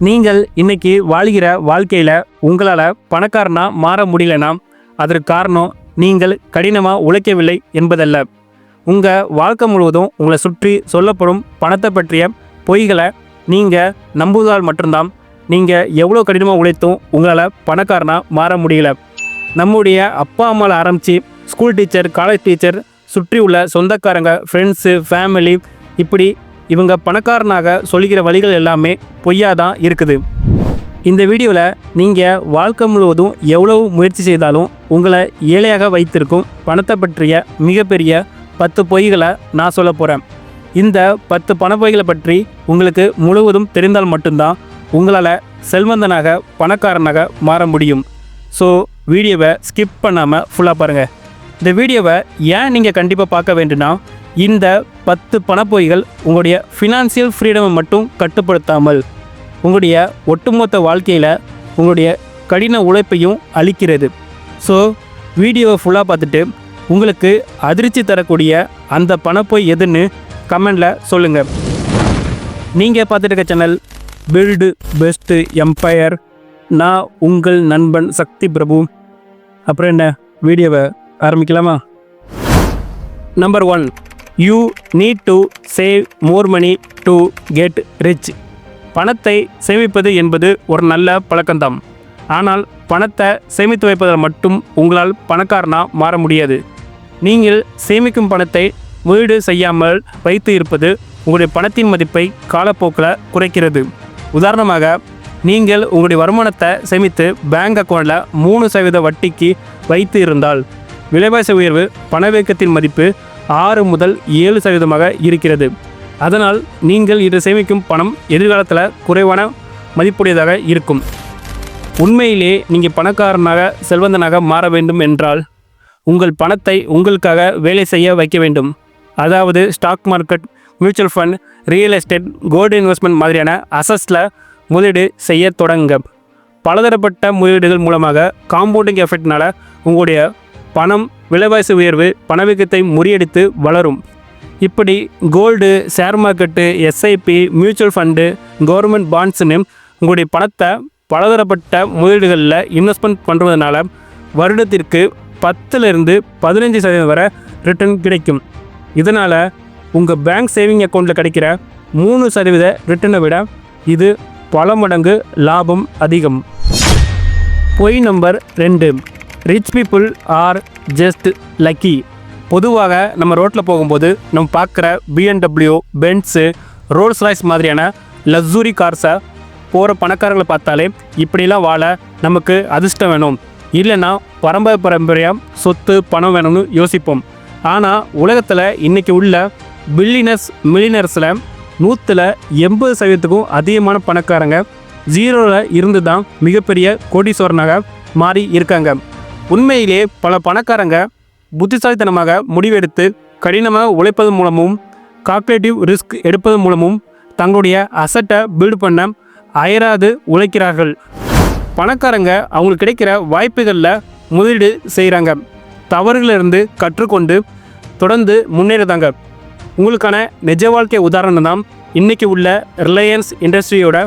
நீங்கள் இன்னைக்கு வாழ்கிற வாழ்க்கையில் உங்களால் பணக்காரனா மாற முடியலனா அதற்கு காரணம் நீங்கள் கடினமாக உழைக்கவில்லை என்பதல்ல. உங்கள் வாழ்க்கை முழுவதும் உங்களை சுற்றி சொல்லப்படும் பணத்தை பற்றிய பொய்களை நீங்கள் நம்புவதால் மட்டும்தான் நீங்கள் எவ்வளோ கடினமாக உழைத்தும் உங்களால் பணக்காரனா மாற முடியல. நம்முடைய அப்பா அம்மாவில் ஆரம்பித்து ஸ்கூல் டீச்சர், காலேஜ் டீச்சர், சுற்றி உள்ள சொந்தக்காரங்க, ஃப்ரெண்ட்ஸு, ஃபேமிலி, இப்படி இவங்க பணக்காரனாக சொல்கிற வழிகள் எல்லாமே பொய்யாக தான் இருக்குது. இந்த வீடியோவில் நீங்கள் வாழ்க்கை முழுவதும் எவ்வளவு முயற்சி செய்தாலும் உங்களை ஏழையாக வைத்திருக்கும் பணத்தை பற்றிய மிகப்பெரிய 10 பொய்களை நான் சொல்ல போகிறேன். இந்த 10 பண பொய்களை பற்றி உங்களுக்கு முழுவதும் தெரிந்தால் மட்டும்தான் உங்களால் செல்வந்தனாக பணக்காரனாக மாற முடியும். ஸோ வீடியோவை ஸ்கிப் பண்ணாமல் ஃபுல்லாக பாருங்கள். இந்த வீடியோவை ஏன் நீங்கள் கண்டிப்பாக பார்க்க வேண்டும்னா, இந்த 10 பணப்பொய்கள் உங்களுடைய ஃபினான்சியல் ஃப்ரீடமை மட்டும் கட்டுப்படுத்தாமல் உங்களுடைய ஒட்டுமொத்த வாழ்க்கையில் உங்களுடைய கடின உழைப்பையும் அளிக்கிறது. ஸோ வீடியோவை ஃபுல்லாக பார்த்துட்டு உங்களுக்கு அதிர்ச்சி தரக்கூடிய அந்த பணப்பொய் எதுன்னு கமெண்டில் சொல்லுங்கள். நீங்கள் பார்த்துட்டு இருக்க சேனல் பில்டு பெஸ்ட் எம்பையர். நான் உங்கள் நண்பன் சக்தி பிரபு. அப்புறம் என்ன, வீடியோவை ஆரம்பிக்கலாமா? Number 1, you need to save more money to get rich. பணத்தை சேமிப்பது என்பது ஒரு நல்ல பழக்கம்தான். ஆனால் பணத்தை சேமித்து வைப்பதில் மட்டும் உங்களால் பணக்காரனா மாற முடியாது. நீங்கள் சேமிக்கும் பணத்தை முதலீடு செய்யாமல் வைத்து இருப்பது உங்களுடைய பணத்தின் மதிப்பை காலப்போக்கில் குறைக்கிறது. உதாரணமாக, நீங்கள் உங்களுடைய வருமானத்தை சேமித்து பேங்க் அக்கௌண்ட்டில் 3% வட்டிக்கு வைத்து இருந்தால் விலைவாசி உயர்வு பணவீக்கத்தின் மதிப்பு 6 முதல் 7% இருக்கிறது. அதனால் நீங்கள் இன்று சேமிக்கும் பணம் எதிர்காலத்தில் குறைவான மதிப்புடையதாக இருக்கும். உண்மையிலே நீங்கள் பணக்காரனாக செல்வந்தனாக மாற வேண்டும் என்றால் உங்கள் பணத்தை உங்களுக்காக வேலை செய்ய வைக்க வேண்டும். அதாவது stock market, mutual fund, real estate, gold investment மாதிரியான அசட்ஸில் முதலீடு செய்ய தொடங்க. பலதரப்பட்ட முதலீடுகள் மூலமாக காம்பவுண்டிங் எஃபெக்ட்னால உங்களுடைய பணம் விலைவாசி உயர்வு பணவீக்கத்தை முறியடித்து வளரும். இப்படி gold, share market, SIP, mutual fund, government பாண்ட்ஸ்னு உங்களுடைய பணத்தை பலதரப்பட்ட முதலீடுகளில் இன்வெஸ்ட்மெண்ட் பண்ணுறதுனால வருடத்திற்கு 10லிருந்து 15% வரை ரிட்டர்ன் கிடைக்கும். இதனால் உங்கள் பேங்க் சேவிங் அக்கௌண்ட்டில் கிடைக்கிற 3% ரிட்டர்னை விட இது பல மடங்கு லாபம் அதிகம். பொய் number 2, rich people are just lucky. பொதுவாக நம்ம ரோட்டில் போகும்போது நம்ம பார்க்குற BMW, பென்ஸு, ரோல்ஸ் ராய்ஸ் மாதிரியான லக்ஸுரி கார்ஸை போகிற பணக்காரங்களை பார்த்தாலே இப்படிலாம் வாழ நமக்கு அதிர்ஷ்டம் வேணும், இல்லைன்னா பரம்பரையாக சொத்து பணம் வேணும்னு யோசிப்போம். ஆனால் உலகத்தில் இன்றைக்கி உள்ள பில்லியனர்ஸ், மில்லியனர்ஸில் 180%க்கும் அதிகமான பணக்காரங்க 0ல் இருந்து தான் மிகப்பெரிய கோடீஸ்வரனாக மாறி இருக்காங்க. உண்மையிலே பல பணக்காரங்க புத்திசாலித்தனமாக முடிவெடுத்து கடினமாக உழைப்பது மூலமும் கால்குலேட்டிவ் ரிஸ்க் எடுப்பது மூலமும் தங்களுடைய அசட்டை பில்டு பண்ண அயராது உழைக்கிறார்கள். பணக்காரங்க அவங்களுக்கு கிடைக்கிற வாய்ப்புகளில் முதலீடு செய்கிறாங்க, தவறுகளிலிருந்து கற்றுக்கொண்டு தொடர்ந்து முன்னேறுதாங்க. உங்களுக்கான நிஜ வாழ்க்கை உதாரணம் தான் இன்றைக்கி உள்ள ரிலையன்ஸ் இண்டஸ்ட்ரியோட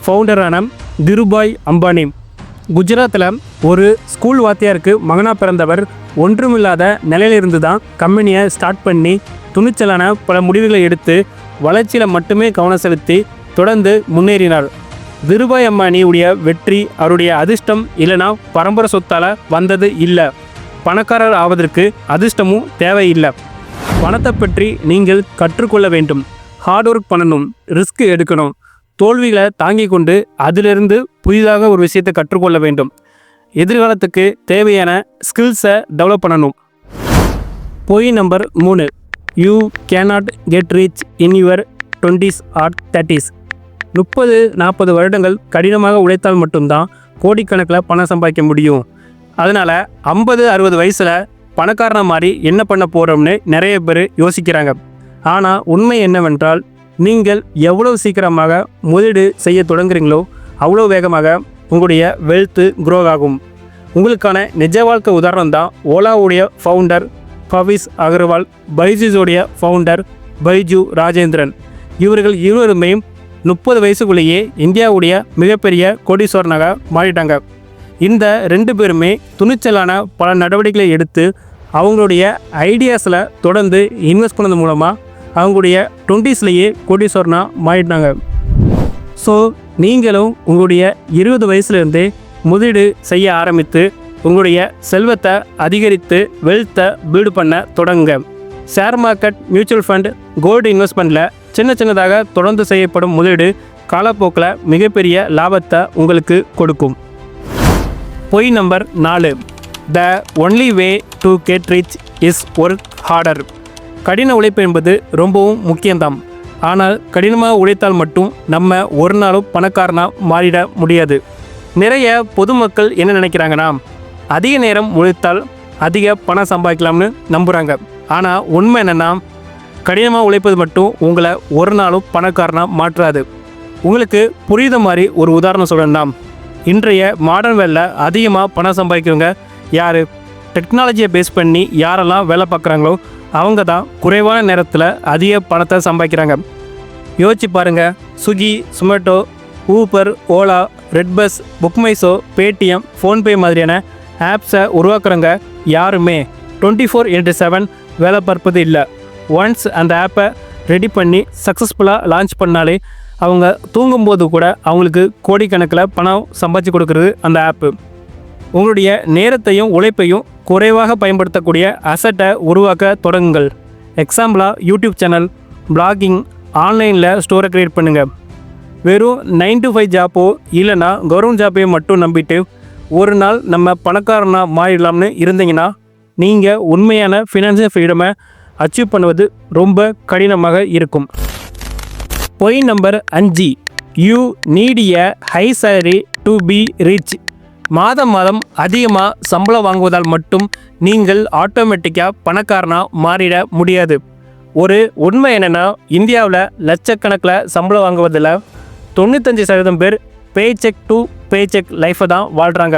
ஃபவுண்டரான திருபாய் அம்பானி. குஜராத்தில் ஒரு ஸ்கூல் வாத்தியாருக்கு மகனாக பிறந்தவர் ஒன்றுமில்லாத நிலையிலிருந்து தான் கம்பெனியை ஸ்டார்ட் பண்ணி துணிச்சலான பல முடிவுகளை எடுத்து வளர்ச்சியில் மட்டுமே கவனம் செலுத்தி தொடர்ந்து முன்னேறினார். திருபாய் அம்பானியுடைய வெற்றி அவருடைய அதிர்ஷ்டம் இல்லைனா பரம்பரை சொத்தால் வந்தது இல்லை. பணக்காரர் ஆவதற்கு அதிர்ஷ்டமும் தேவையில்லை. பணத்தை பற்றி நீங்கள் கற்றுக்கொள்ள வேண்டும். ஹார்ட் ஒர்க் பண்ணணும், ரிஸ்க் எடுக்கணும், தோல்விகளை தாங்கி கொண்டு அதிலிருந்து புதிதாக ஒரு விஷயத்தை கற்றுக்கொள்ள வேண்டும். எதிர்காலத்துக்கு தேவையான ஸ்கில்ஸை டெவலப் பண்ணணும். பொய் number 3, you cannot get rich in your 20s or 30s. 30-40 வருடங்கள் கடினமாக உழைத்தால் மட்டும்தான் கோடிக்கணக்கில் பணம் சம்பாதிக்க முடியும். அதனால் 50-60 வயசில் பணக்காரனை மாதிரி என்ன பண்ண போகிறோம்னு நிறைய பேர் யோசிக்கிறாங்க. ஆனால் உண்மை என்னவென்றால், நீங்கள் எவ்வளோ சீக்கிரமாக முதலீடு செய்ய தொடங்குறீங்களோ அவ்வளோ வேகமாக உங்களுடைய வெல்த்து க்ரோ ஆகும். உங்களுக்கான நிஜ வாழ்க்கை உதாரணம் தான் ஓலாவுடைய ஃபவுண்டர் பவிஸ் அகர்வால், பைஜூஸோடைய ஃபவுண்டர் பைஜு ராஜேந்திரன். இவர்கள் இருவருமே 30 வயசுக்குள்ளேயே இந்தியாவுடைய மிகப்பெரிய கோடீஸ்வரனாக மாறிட்டாங்க. இந்த 2 பேருமே துணிச்சலான பல நடவடிக்கைகளை எடுத்து அவங்களுடைய ஐடியாஸில் தொடர்ந்து இன்வெஸ்ட் பண்ணது மூலமாக அவங்களுடைய 20ஸ்லேயே கோடீஸ்வரனாக மாறிட்டாங்க. ஸோ நீங்களும் உங்களுடைய 20 வயசுலேருந்தே முதலீடு செய்ய ஆரம்பித்து உங்களுடைய செல்வத்தை அதிகரித்து வெல்த்தை பில்டு பண்ண தொடங்குங்க. Share market, mutual fund, gold இன்வெஸ்ட்மெண்ட்டில் சின்னதாக தொடர்ந்து செய்யப்படும் முதலீடு காலப்போக்கில் மிகப்பெரிய லாபத்தை உங்களுக்கு கொடுக்கும். பொய் number 4. The only way to get rich is work harder. கடின உழைப்பு என்பது ரொம்பவும் முக்கியம்தான். ஆனால் கடினமாக உழைத்தால் மட்டும் நம்ம ஒரு நாளும் பணக்காரனாக மாறிட முடியாது. நிறைய பொதுமக்கள் என்ன நினைக்கிறாங்கன்னா, அதிக நேரம் உழைத்தால் அதிக பணம் சம்பாதிக்கலாம்னு நம்புகிறாங்க. ஆனால் உண்மை என்னென்னா, கடினமாக உழைப்பது மட்டும் உங்களை ஒரு நாளும் பணக்காரனாக மாற்றாது. உங்களுக்கு புரியுத மாதிரி ஒரு உதாரணம் சொல்லணும்னா, இன்றைய மாடர்ன் வேலையில் அதிகமாக பணம் சம்பாதிக்கிறவங்க யார்? டெக்னாலஜியை பேஸ் பண்ணி யாரெல்லாம் வேலை பார்க்குறாங்களோ அவங்க தான் குறைவான நேரத்தில் அதிக பணத்தை சம்பாதிக்கிறாங்க. யோசிச்சு பாருங்கள். Swiggy, Zomato, Uber, Ola, redBus, BookMyShow, Paytm, PhonePe மாதிரியான ஆப்ஸை உருவாக்குறவங்க யாருமே 24/7 வேலை பார்ப்பது இல்லை. ஒன்ஸ் அந்த ஆப்பை ரெடி பண்ணி சக்ஸஸ்ஃபுல்லாக லான்ச் பண்ணாலே அவங்க தூங்கும்போது கூட அவங்களுக்கு கோடிக்கணக்கில் பணம் சம்பாதிச்சு கொடுக்குறது அந்த ஆப்பு. உங்களுடைய நேரத்தையும் உழைப்பையும் குறைவாக பயன்படுத்தக்கூடிய அசட்டை உருவாக்க தொடங்குங்கள். எக்ஸாம்பிளாக யூடியூப் சேனல், பிளாகிங், ஆன்லைனில் ஸ்டோரை க்ரியேட் பண்ணுங்கள். வெறும் 9 to 5 ஜாப்போ இல்லைனா கவர்மெண்ட் ஜாப்பையோ மட்டும் நம்பிட்டு ஒரு நாள் நம்ம பணக்காரனாக மாறிடலாம்னு இருந்தீங்கன்னா நீங்கள் உண்மையான ஃபினான்ஷியல் ஃப்ரீடமை அச்சீவ் பண்ணுவது ரொம்ப கடினமாக இருக்கும். பொய் number 5. You need a high salary to be rich. மாதம் அதிகமாக சம்பளம் வாங்குவதால் மட்டும் நீங்கள் ஆட்டோமேட்டிக்காக பணக்காரனாக மாறிட முடியாது. ஒரு உண்மை என்னென்னா, இந்தியாவில் லட்சக்கணக்கில் சம்பளம் வாங்குவதில் 95% பேர் pay check to pay check லைஃப்பை தான் வாழ்கிறாங்க.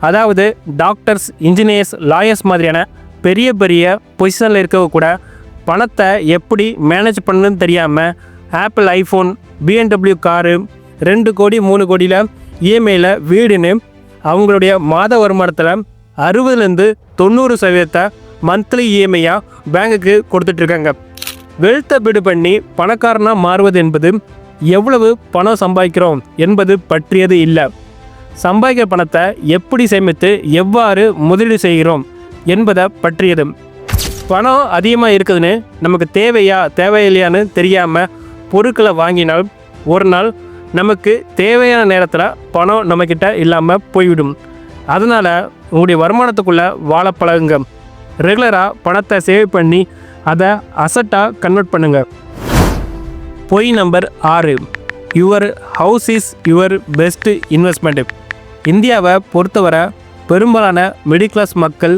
அதாவது டாக்டர்ஸ், இன்ஜினியர்ஸ், லாயர்ஸ் மாதிரியான பெரிய பொசிஷனில் இருக்கவங்க கூட பணத்தை எப்படி மேனேஜ் பண்ணணும்னு தெரியாமல் ஆப்பிள் ஐஃபோன், BMW காரு, 2 கோடி 3 கோடியில் இஎம்ஐயில் வீடுன்னு அவங்களுடைய மாத வருமானத்தில் 60-90% மந்த்லி இஎம்ஐயாக பேங்குக்கு கொடுத்துட்ருக்காங்க. வெல்த்தை பில்டு பண்ணி பணக்காரனாக மாறுவது என்பது எவ்வளவு பணம் சம்பாதிக்கிறோம் என்பது பற்றியது இல்லை. சம்பாதிக்கிற பணத்தை எப்படி சேமித்து எவ்வாறு முதலீடு செய்கிறோம் என்பதை பற்றியது. பணம் அதிகமாக இருக்குதுன்னு நமக்கு தேவையில்லையான்னு தெரியாமல் பொருட்களை வாங்கினால் ஒரு நாள் நமக்கு தேவையான நேரத்தில் பணம் நம்மக்கிட்ட இல்லாமல் போய்விடும். அதனால் உங்களுடைய வருமானத்துக்குள்ளே வாழ பழகுங்க. ரெகுலராக பணத்தை சேவ் பண்ணி அதை அசட்டாக கன்வெர்ட் பண்ணுங்கள். பொய் number 6. Your house is your best investment. இந்தியாவை பொறுத்தவரை பெரும்பாலான மிடில் கிளாஸ் மக்கள்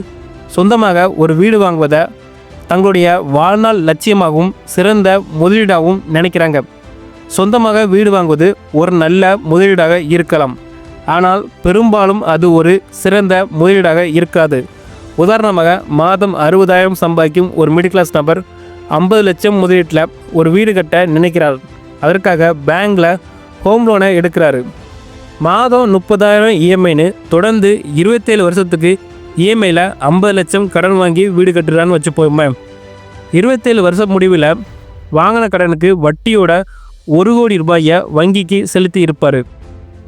சொந்தமாக ஒரு வீடு வாங்குவதை தங்களுடைய வாழ்நாள் லட்சியமாகவும் சிறந்த முதலீடாகவும் நினைக்கிறாங்க. சொந்தமாக வீடு வாங்குவது ஒரு நல்ல முதலீடாக இருக்கலாம், ஆனால் பெரும்பாலும் அது ஒரு சிறந்த முதலீடாக இருக்காது. உதாரணமாக, மாதம் 60,000 சம்பாதிக்கும் ஒரு மிடில் கிளாஸ் நபர் 50 லட்சம் முதலீட்டில் ஒரு வீடு கட்ட நினைக்கிறார். அதற்காக பேங்கில் ஹோம் லோனை எடுக்கிறாரு. மாதம் 30,000 இஎம்ஐன்னு தொடர்ந்து 27 வருஷத்துக்கு இஎம்ஐயில் 50 லட்சம் கடன் வாங்கி வீடு கட்டுறான்னு வச்சுப்போமே. 27 வருஷம் முடிவில் வாங்கின கடனுக்கு வட்டியோட 1 கோடி ரூபாயை வங்கிக்கு செலுத்தி இருப்பார்.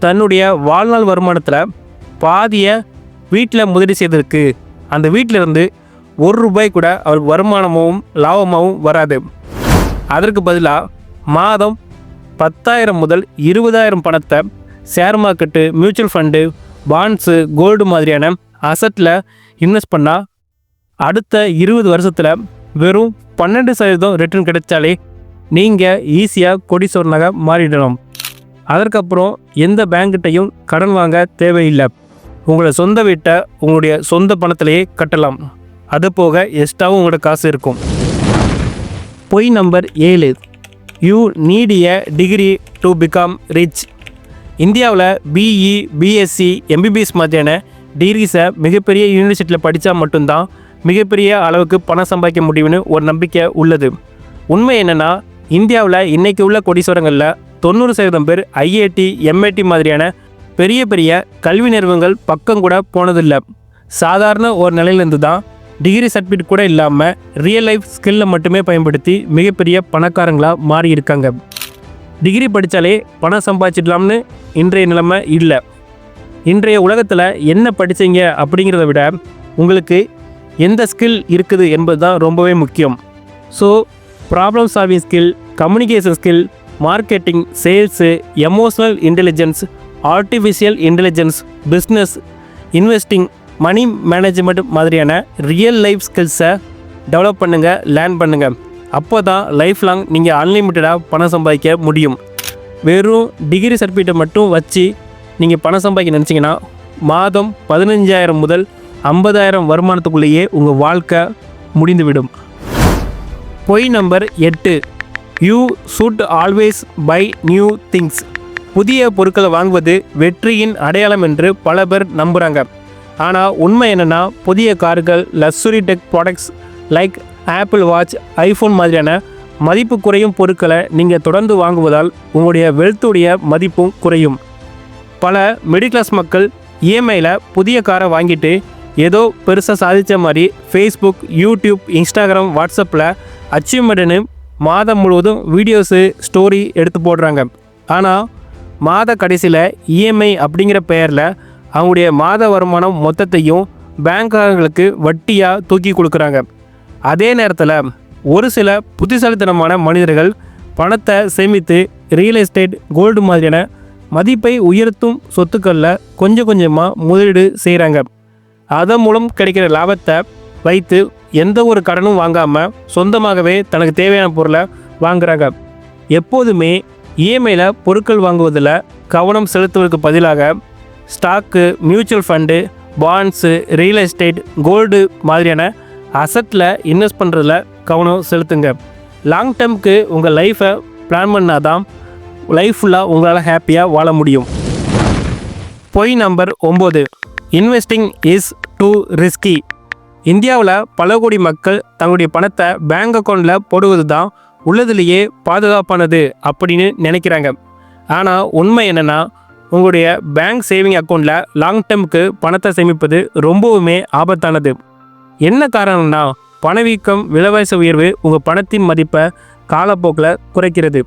தன்னுடைய வாழ்நாள் வருமானத்தில் பாதியை வீட்டில் முதலீடு செய்ததற்கு அந்த வீட்டிலிருந்து 1 ரூபாய் கூட அவருக்கு வருமானமும் லாபமாகவும் வராது. அதற்கு பதிலாக மாதம் 10,000 முதல் 20,000 பணத்தை share market, mutual fund, bonds, gold மாதிரியான அசட்டில் இன்வெஸ்ட் பண்ணால் அடுத்த 20 வருஷத்தில் வெறும் 12% ரிட்டர்ன் கிடைச்சாலே நீங்கள் ஈஸியாக கோடீஸ்வரனாக மாறிடலாம். அதற்கப்புறம் எந்த பேங்கிட்டையும் கடன் வாங்க தேவையில்லை. உங்களோட சொந்த வீட்டை உங்களுடைய சொந்த பணத்திலேயே கட்டலாம். அது போக எக்ஸ்ட்ராவும் உங்களோட காசு இருக்கும். பொய் number 7. You need a degree to become rich. இந்தியாவில் பிஇ, பிஎஸ்சி, எம்பிபிஎஸ் மாதிரியான டிகிரிஸை மிகப்பெரிய யூனிவர்சிட்டியில் படித்தா மட்டும்தான் மிகப்பெரிய அளவுக்கு பணம் சம்பாதிக்க முடியும்னு ஒரு நம்பிக்கை உள்ளது. உண்மை என்னென்னா, இந்தியாவில் இன்றைக்கி உள்ள கோடீஸ்வரங்களில் 90% பேர் ஐஐடி எம்ஐடி மாதிரியான பெரிய பெரிய கல்வி நிறுவனங்கள் பக்கம் கூட போனதில்லை. சாதாரண ஒரு நிலையிலேருந்து தான் டிகிரி சர்டிஃபிகேட் கூட இல்லாமல் ரியல் லைஃப் ஸ்கில்லை மட்டுமே பயன்படுத்தி மிகப்பெரிய பணக்காரங்களாக மாறி இருக்காங்க. டிகிரி படித்தாலே பணம் சம்பாதிச்சிடலாம்னு இன்றைய நிலைமை இல்லை. இன்றைய உலகத்தில் என்ன படித்தீங்க அப்படிங்கிறத விட உங்களுக்கு எந்த ஸ்கில் இருக்குது என்பது தான் ரொம்பவே முக்கியம். So problem solving skill, communication skill, marketing, sales, emotional intelligence, artificial intelligence, business, investing, money management மாதிரியான ரியல் லைஃப் ஸ்கில்ஸை டெவலப் பண்ணுங்கள், லேர்ன் பண்ணுங்கள். அப்போ தான் லைஃப் லாங் நீங்கள் அன்லிமிட்டடாக பணம் சம்பாதிக்க முடியும். வெறும் டிகிரி சர்டிஃபிகேட்டை மட்டும் வச்சு நீங்கள் பணம் சம்பாதிக்க நினச்சிங்கன்னா மாதம் 15,000 முதல் 50,000 வருமானத்துக்குள்ளேயே உங்கள் வாழ்க்கை முடிந்துவிடும். பொய் number 8. You should always buy new things. புதிய பொருட்களை வாங்குவது வெற்றியின் அடையாளம் என்று பல பேர் நம்புகிறாங்க. ஆனால் உண்மை என்னென்னா, புதிய கார்கள், luxury tech products like apple watch, iPhone மாதிரியான மதிப்பு குறையும் பொருட்களை நீங்கள் தொடர்ந்து வாங்குவதால் உங்களுடைய வெல்த்துடைய மதிப்பும் குறையும். பல மிடில் கிளாஸ் மக்கள் இஎம்ஐயில் புதிய காரை வாங்கிட்டு ஏதோ பெருசாக சாதித்த மாதிரி ஃபேஸ்புக், யூடியூப், இன்ஸ்டாகிராம், வாட்ஸ்அப்பில் அச்சீவ்மெண்ட்டுன்னு மாதம் முழுவதும் வீடியோஸு, ஸ்டோரி எடுத்து போடுறாங்க. ஆனால் மாத கடைசியில் இஎம்ஐ அப்படிங்கிற பெயரில் அவங்களுடைய மாத வருமானம் மொத்தத்தையும் பேங்க்காரங்களுக்கு வட்டியாக தூக்கி கொடுக்குறாங்க. அதே நேரத்தில் ஒரு சில புத்திசாலித்தனமான மனிதர்கள் பணத்தை சேமித்து ரியல் எஸ்டேட், கோல்டு மாதிரியான மதிப்பை உயர்த்தும் சொத்துக்களில் கொஞ்சம் கொஞ்சமாக முதலீடு செய்கிறாங்க. அதன் மூலம் கிடைக்கிற லாபத்தை வைத்து எந்த ஒரு கடனும் வாங்காமல் சொந்தமாகவே தனக்கு தேவையான பொருளை வாங்குகிறாங்க. எப்போதுமே இஎம்ஐயில் பொருட்கள் வாங்குவதில் கவனம் செலுத்துவதற்கு பதிலாக stock, mutual fund, bonds, real estate, gold மாதிரியான அசட்டில் இன்வெஸ்ட் பண்ணுறதுல கவனம் செலுத்துங்க. லாங் டேர்முக்கு உங்கள் லைஃப்பை பிளான் பண்ணால் தான் லைஃப் ஃபுல்லாக உங்களால் ஹாப்பியாக வாழ முடியும். பொய் number 9. Investing is too risky. இந்தியாவில் பல கோடி மக்கள் தங்களுடைய பணத்தை பேங்க் அக்கௌண்ட்டில் போடுவது தான் உள்ளதுலேயே பாதுகாப்பானது அப்படின்னு நினைக்கிறாங்க. ஆனால் உண்மை என்னென்னா, உங்களுடைய பேங்க் சேவிங் அக்கௌண்ட்டில் லாங் டேர்முக்கு பணத்தை சேமிப்பது ரொம்பவுமே ஆபத்தானது. என்ன காரணம்னா, பணவீக்கம், விலைவாசி உயர்வு உங்கள் பணத்தின் மதிப்பை காலப்போக்கில் குறைக்கிறது.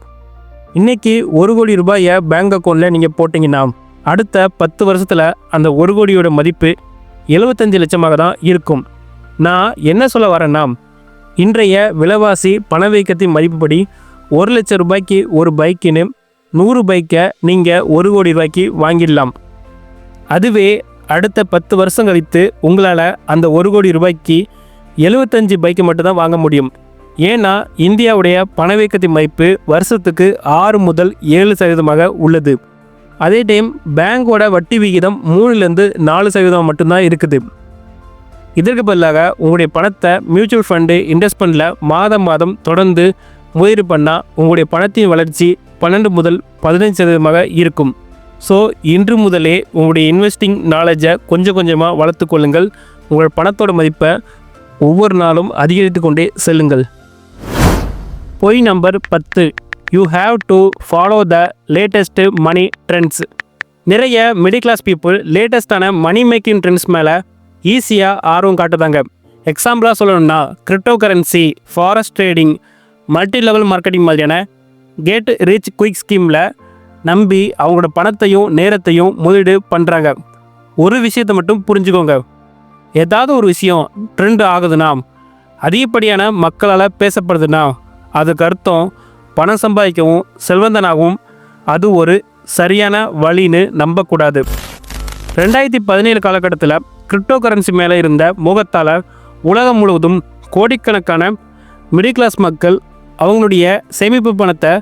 இன்றைக்கி 1 கோடி ரூபாயை பேங்க் அக்கௌண்ட்டில் நீங்கள் போட்டிங்கன்னா அடுத்த 10 வருஷத்தில் அந்த 1 கோடியோட மதிப்பு 75 லட்சமாக தான் இருக்கும். நான் என்ன சொல்ல வரேன்னா, இன்றைய விலைவாசி பணவீக்கத்தின் மதிப்புப்படி 1 லட்சம் ரூபாய்க்கு ஒரு பைக்குன்னு 100 பைக்கை நீங்கள் 1 கோடி ரூபாய்க்கு வாங்கிடலாம். அதுவே அடுத்த 10 வருஷம் கழித்து உங்களால் அந்த 1 கோடி ரூபாய்க்கு 75 பைக்கு மட்டும்தான் வாங்க முடியும். ஏன்னா இந்தியாவுடைய பணவீக்கத்தின் மதிப்பு வருஷத்துக்கு 6 முதல் 7% உள்ளது. அதே டைம் பேங்கோட வட்டி விகிதம் 3-4% மட்டும்தான் இருக்குது. இதற்கு பதிலாக உங்களுடைய பணத்தை மியூச்சுவல் ஃபண்டு, இன்வெஸ்ட்மெண்ட்டில் மாதம் மாதம் தொடர்ந்து முதலீடு பண்ணால் உங்களுடைய பணத்தின் வளர்ச்சி 12 முதல் 15% இருக்கும். ஸோ இன்று முதலே உங்களுடைய இன்வெஸ்டிங் நாலேஜை கொஞ்சம் கொஞ்சமாக வளர்த்து கொள்ளுங்கள். உங்கள் பணத்தோட மதிப்பை ஒவ்வொரு நாளும் அதிகரித்து கொண்டே செல்லுங்கள். பொய் number 10. You have to follow the latest money trends. நிறைய மிடில் கிளாஸ் பீப்புள் லேட்டஸ்டான மணி மேக்கிங் ட்ரெண்ட்ஸ் மேலே ஈஸியாக ஆர்வம் காட்டுதாங்க. எக்ஸாம்பிளாக சொல்லணும்னா, crypto currency, forex trading, multi level marketing மாதிரியான கெட் ரிச் குயிக் ஸ்கீமில் நம்பி அவங்களோட பணத்தையும் நேரத்தையும் முதலீடு பண்ணுறாங்க. ஒரு விஷயத்தை மட்டும் புரிஞ்சுக்கோங்க, ஏதாவது ஒரு விஷயம் ட்ரெண்ட் ஆகுதுன்னா, அதிகப்படியான மக்களால் பேசப்படுதுன்னா, அதுக்கு அர்த்தம் பணம் சம்பாதிக்கவும் செல்வந்தனாகவும் அது ஒரு சரியான வழின்னு நம்பக்கூடாது. 2017 காலகட்டத்தில் கிரிப்டோ கரன்சி மேலே இருந்த மோகத்தால் உலகம் முழுவதும் கோடிக்கணக்கான மிடில் கிளாஸ் மக்கள் அவங்களுடைய சேமிப்பு பணத்தை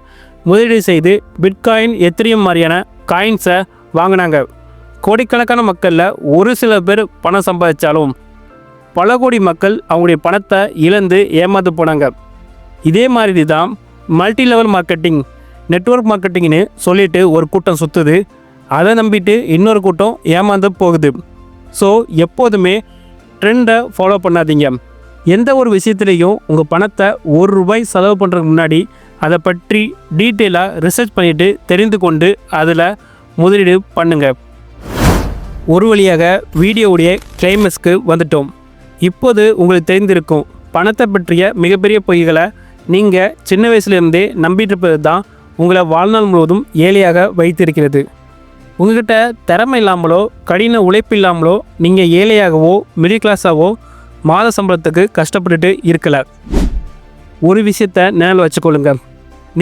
முதலீடு செய்து பிட்காயின், எத்திரியம் மாதிரியான காயின்ஸை வாங்கினாங்க. கோடிக்கணக்கான மக்களில் ஒரு சில பேர் பணம் சம்பாதிச்சாலும் பல கோடி மக்கள் அவங்களுடைய பணத்தை இழந்து ஏமாந்து போனாங்க. இதே மாதிரி தான் மல்டி லெவல் மார்க்கெட்டிங், நெட்வொர்க் மார்க்கெட்டிங்னு சொல்லிட்டு ஒரு கூட்டம் சுற்றுது. அதை நம்பிட்டு இன்னொரு கூட்டம் ஏமாந்து போகுது. ஸோ எப்போதுமே ட்ரெண்டை ஃபாலோ பண்ணாதீங்க. எந்த ஒரு விஷயத்துலேயும் உங்கள் பணத்தை 1 ரூபாய் செலவு பண்ணுறதுக்கு முன்னாடி அதை பற்றி டீட்டெயிலாக ரிசர்ச் பண்ணிவிட்டு தெரிந்து கொண்டு அதில் முதலீடு பண்ணுங்கள். ஒரு வழியாக வீடியோவுடைய கிளைமேக்ஸ்க்கு வந்துட்டோம். இப்போது உங்களுக்கு தெரிந்திருக்கும், பணத்தை பற்றிய மிகப்பெரிய பொய்களை நீங்கள் சின்ன வயசுலேருந்தே நம்பிட்டு இருப்பது தான் உங்களை வாழ்நாள் முழுவதும் ஏழையாக வைத்திருக்கிறது. உங்கள்கிட்ட திறமை இல்லாமலோ கடின உழைப்பு இல்லாமலோ நீங்கள் ஏழையாகவோ மிடில் கிளாஸாகவோ மாத சம்பளத்துக்கு கஷ்டப்பட்டுட்டு இருக்கல. ஒரு விஷயத்தை நினைவில் வச்சுக்கொள்ளுங்க,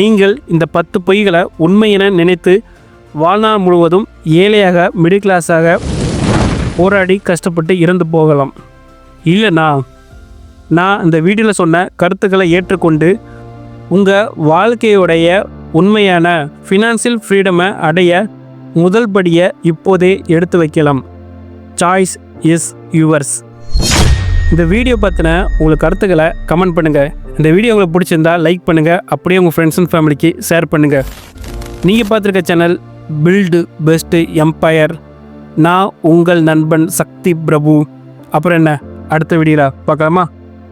நீங்கள் இந்த 10 பொய்களை உண்மை என நினைத்து வாழ்நாள் முழுவதும் ஏழையாக மிடில் கிளாஸாக போராடி கஷ்டப்பட்டு இறந்து போகலாம். இல்லைனா நான் இந்த வீடியோவில் சொன்ன கருத்துக்களை ஏற்றுக்கொண்டு உங்கள் வாழ்க்கையுடைய உண்மையான ஃபினான்சியல் ஃப்ரீடமை அடைய முதல் படியை இப்போதே எடுத்து வைக்கலாம். Choice is yours. இந்த வீடியோ பற்றின உங்களுக்கு கருத்துக்களை கமெண்ட் பண்ணுங்கள். இந்த வீடியோ உங்களுக்கு பிடிச்சிருந்தால் லைக் பண்ணுங்கள். அப்படியே உங்கள் ஃப்ரெண்ட்ஸ் அண்ட் ஃபேமிலிக்கு ஷேர் பண்ணுங்கள். நீங்கள் பார்த்துருக்க சேனல் பில்டு பெஸ்ட் எம்பையர். நான் உங்கள் நண்பன் சக்தி பிரபு. அப்புறம் என்ன, அடுத்த வீடியோவில் பார்க்கலாமா?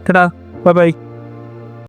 டடா, பாய்.